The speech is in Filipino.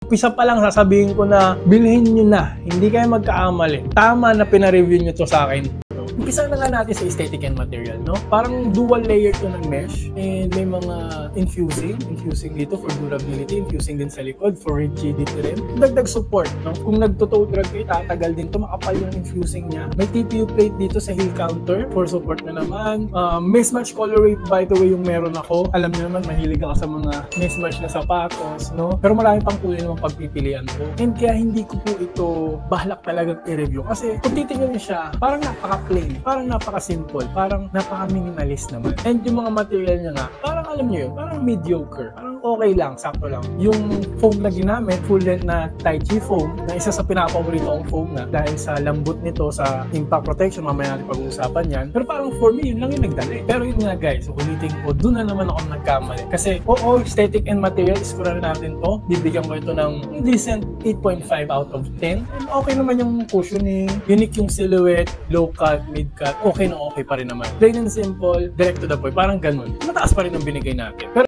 Umpisa pa lang sasabihin ko na bilhin nyo na, hindi kayo magkaamali. Tama na pinareview nyo to sa akin. Umpisa na nga natin sa aesthetic and material, no? Parang dual layer to ng mesh and may mga infusing dito for durability, infusing din sa likod for rigidity rin. Dagdag support, no? Kung nagto-tow drag kayo, tatagal din to, makapal yung infusing niya. May TPU plate dito sa heel counter for support na naman. Mismatch colorway by the way yung meron ako. Alam niyo naman, mahilig ako sa mga mismatch na sapatos, no? Pero marami pang kulay naman pagpipilian ko. And kaya hindi ko po ito bahalak talagang i-review kasi kung titignan niyo siya, parang napaka-plain. Parang napaka-simple, parang napaka-minimalist naman. And yung mga material niya nga, parang alam niyo yun, parang mediocre. Parang okay lang, sakto lang. Yung foam na ginamit, full length na Tai Chi foam, na isa sa pinapaborito kong foam na dahil sa lambot nito sa impact protection, mamaya natin pag-uusapan yan. Pero parang for me, yun lang yung nagdali. Pero yun nga guys, ulitin ko, doon na naman ako nagkamali. Kasi aesthetic and material, iskura na natin to. Bibigyan ko ito ng decent 8.5 out of 10. And okay naman yung cushioning, unique yung silhouette, low cut, mid cut, okay na okay pa rin naman. Plain and simple, direct to the point, parang ganun. Mataas pa rin ang binigay natin. Pero